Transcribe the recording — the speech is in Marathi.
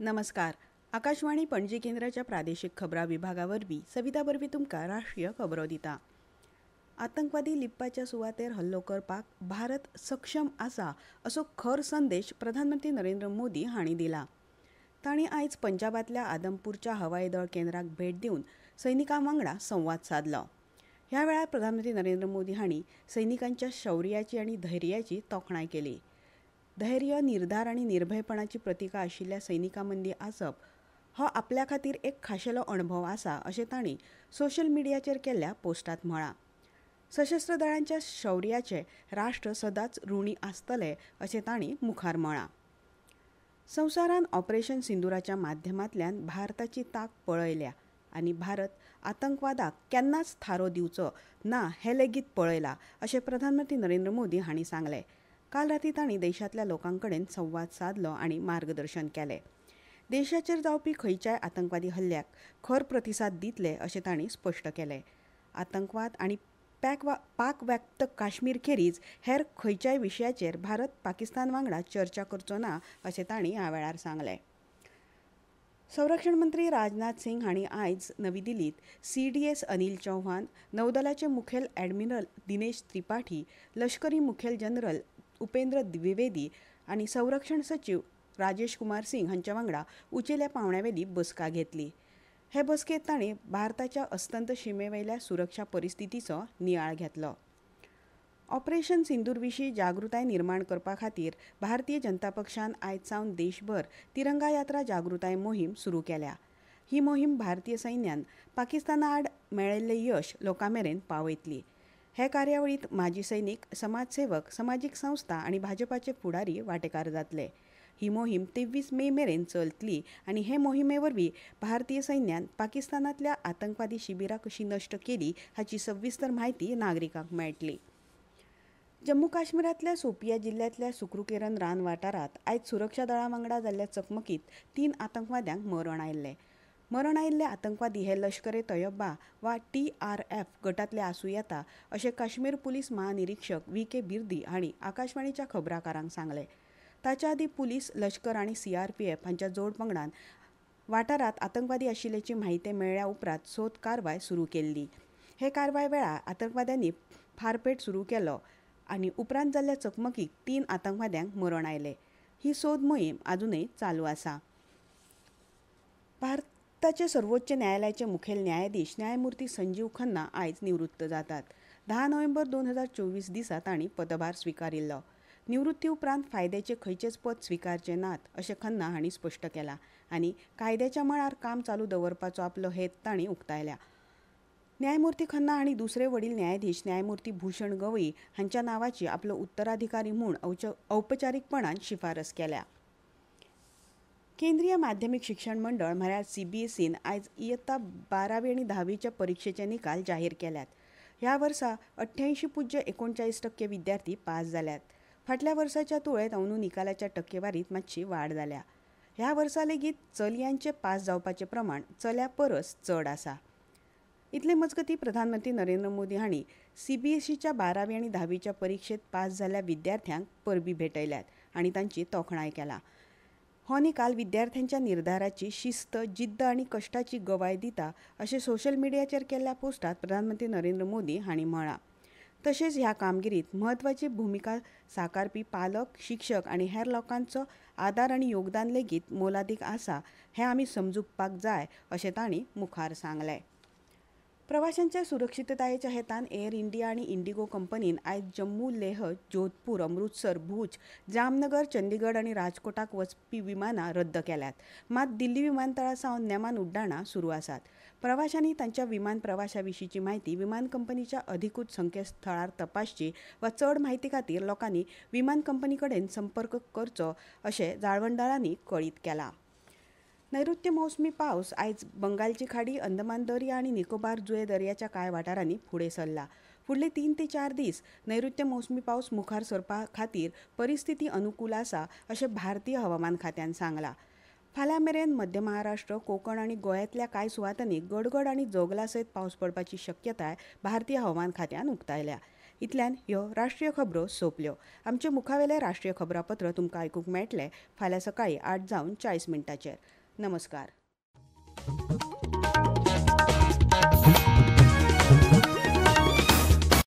नमस्कार. आकाशवाणी पणजी केंद्राच्या प्रादेशिक खबरां विभागावरवीं सविता बरवी तुमकां राष्ट्रीय खबरो दिता. आतंकवादी लिप्पाच्या सुवातेर हल्लो करपाक भारत सक्षम आसा असो खर संदेश प्रधानमंत्री नरेंद्र मोदी हांणी दिला. तांणी आयज पंजाबांतल्या आदमपूरच्या हवाई दळ केंद्राक भेट दिवन सैनिकां वांगडा संवाद साधलो. ह्या वेळार प्रधानमंत्री नरेंद्र मोदी हांणी सैनिकांच्या शौर्याची आनी धैर्याची तोखणाय केली. धैर्य, निर्धार आनी निर्भयपणाची प्रतिका आशिल्ल्या सैनिकां मदीं आसप हो आपल्या खातीर एक खाशेलो अणभव आसा अशें तांणी सोशल मिडियाचेर केल्ल्या पोस्टांत म्हळां. सशस्त्र दळांच्या शौर्याचे राष्ट्र सदांच ऋणी आसतले अशें तांणी मुखार म्हळां. संवसारान ऑपरेशन सिंदुराच्या माध्यमांतल्यान भारताची तांक पळयल्या आनी भारत आतंकवादाक केन्नाच थारो दिवचो ना हें लेगीत पळयलां अशें प्रधानमंत्री नरेंद्र मोदी हांणी सांगलें. काल रातीं तांणी देशांतल्या लोकां कडेन संवाद साधलो आनी मार्गदर्शन केलें. देशाचेर जावपी खंयच्याय आतंकवादी हल्ल्याक खर प्रतिसाद दितले अशें तांणी स्पश्ट केलें. आतंकवाद आनी पाक व्याप्त काश्मीर खेरीज हेर खंयच्याय विशयाचेर भारत पाकिस्तान वांगडा चर्चा करचो ना अशें तांणी ह्या वेळार सांगलें. संरक्षण मंत्री राजनाथ सिंग हांणी आयज नवी दिल्लींत CDS अनिल चौहान, नौदलाचे मुखेल ॲडमिरल दिनेश त्रिपाठी, लश्करी मुखेल जनरल उपेंद्र द्विवेदी आनी संरक्षण सचिव राजेश कुमार सिंग हांच्या वांगडा उंचेल्या पांवड्यावेली बसका घेतली. हे बसकेंत तांणी भारताच्या अस्तंत शिमेवयल्या सुरक्षा परिस्थितीचो नियाळ घेतलो. ऑपरेशन सिंदूर विशीं जागृताय निर्माण करपा खातीर भारतीय जनता पक्षान आयज सावन देशभर तिरंगा यात्रा जागृताय मोहीम सुरू केल्या. ही मोहीम भारतीय सैन्यान पाकिस्ताना आड मेळयल्लें यश लोकां मेरेन पावयतली. हे कार्यावळींत माजी सैनीक, समाजसेवक, समाजीक संस्था आनी भाजपाचे फुडारी वांटेकार जातले. ही मोहीम 23 मे मेरेन चलतली आनी हे मोहिमे वरवीं भारतीय सैन्यान पाकिस्तानांतल्या आतंकवादी शिबिरां कशीं नश्ट केली हाची सविस्तर म्हायती नागरिकांक मेळटली. जम्मू काश्मीरांतल्या सोपिया जिल्ल्यांतल्या सुक्रुकेरन रान वाठारांत आयज सुरक्षा दळां वांगडा जाल्ल्या चकमकीत 3 आतंकवाद्यांक मरण आयिल्लें. मरण आयिल्ले आतंकवादी हे लश्कर-ए तैयबा वा TRF गटांतले आसूं येता अशें काश्मीर पुलीस महानिरीक्षक VK बिर्दी हांणी आकाशवाणीच्या खबराकारांक सांगलें. ताच्या आदीं पुलीस, लश्कर आनी CRPF हांच्या जोड पंगडान वाठारांत आतंकवादी आशिल्ल्याची म्हायती मेळ्ळ्या उपरांत सोद कारवाय सुरू केल्ली. हे कारवाय वेळार आतंकवाद्यांनी फारपेट सुरू केलो आनी उपरांत जाल्ल्या चकमकीत 3 आतंकवाद्यांक मरण आयलें. ही सोद मोहीम अजूनय चालू आसा. भारताचे सर्वोच्च न्यायालयाचे मुखेल न्यायाधीश न्यायमूर्ती संजीव खन्ना आयज निवृत्त जातात. 10 नोव्हेंबर 2024 दिसा तांणी पदभार स्विकारिल्लो. निवृत्ती उपरांत फायद्याचे खंयचेच पद स्विकारचे नात अशें खन्ना हांणी स्पश्ट केलां आनी कायद्याच्या मळार काम चालू दवरपाचो आपलो हेत तांणी उक्तायल्या. न्यायमूर्ती खन्ना हांणी दुसरे वडील न्यायाधीश न्यायमूर्ती भूषण गवई हांच्या नांवाची आपलो उत्तराधिकारी म्हूण औपचारीकपणान शिफारस केल्या. केंद्रीय माध्यमीक शिक्षण मंडळ म्हळ्यार CBSEन आयज इयत्ता 12वी आनी 10वीच्या परीक्षेचे निकाल जाहीर केल्यात. ह्या वर्सा 88.39% विद्यार्थी पास जाल्यात. फाटल्या वर्साच्या तुळेंत अंदू निकालाच्या टक्केवारीत मातशी वाड जाल्या. ह्या वर्सा लेगीत चलयांचे पास जावपाचें प्रमाण चल्या परस चड आसा. इतले मजगतीं प्रधानमंत्री नरेंद्र मोदी हांणी CBSEच्या 12वी आनी 10वीच्या परीक्षेत पास जाल्ल्या विद्यार्थ्यांक परबीं भेटयल्यात आनी तांची तोखणाय केला. हो निकाल विद्यार्थ्यांच्या निर्धाराची शिस्त, जिद्द आनी कश्टाची गवाय दिता अशें सोशल मिडियाचेर केल्ल्या पोस्टांत प्रधानमंत्री नरेंद्र मोदी हांणी म्हळां. तशेंच ह्या कामगिरीत म्हत्वाची भुमिका साकारपी पालक, शिक्षक आनी हेर लोकांचो आदार आनी योगदान लेगीत मोलादीक आसा हें आमी समजूपाक जाय अशें तांणी मुखार सांगलें. प्रवाशांच्या सुरक्षिततायेच्या हेतान एअर इंडिया आनी इंडिगो कंपनीन आयज जम्मू, लेह, जोधपूर, अमृतसर, भूज, जामनगर, चंदीगड आनी राजकोटाक वचपी विमानां रद्द केल्यात. मात दिल्ली विमानतळा सावन नेमान उड्डाणां सुरू आसात. प्रवाशांनी तांच्या विमान प्रवाशा विशींची म्हायती विमान कंपनीच्या अधिकृत संकेतस्थळार तपासची वा चड म्हायती खातीर लोकांनी विमान कंपनी कडेन संपर्क करचो अशें जाळवणदारांनी कळीत केलां. नैऋत्य मोसमी पावस आयज बंगालची खाडी, अंदमान दर्या आनी निकोबार जुंवे दर्याच्या कांय वाठारांनी फुडें सरला. फुडले 3 ते 4 दीस नैऋत्य मोसमी पावस मुखार सरपा खातीर परिस्थिती अनुकूल आसा अशें भारतीय हवामान खात्यान सांगलां. फाल्यां मेरेन मध्य महाराष्ट्र, कोकण आनी गोंयांतल्या कांय सुवातांनी गडगड आनी जोगला सयत पावस पडपाची शक्यताय भारतीय हवामान खात्यान उक्तायल्या. इतल्यान ह्यो राष्ट्रीय खबरो सोंपल्यो. आमचे मुखावेले राष्ट्रीय खबरापत्र तुमकां आयकूंक मेळटलें फाल्यां सकाळीं 8:40 मिनटांचेर. नमस्कार.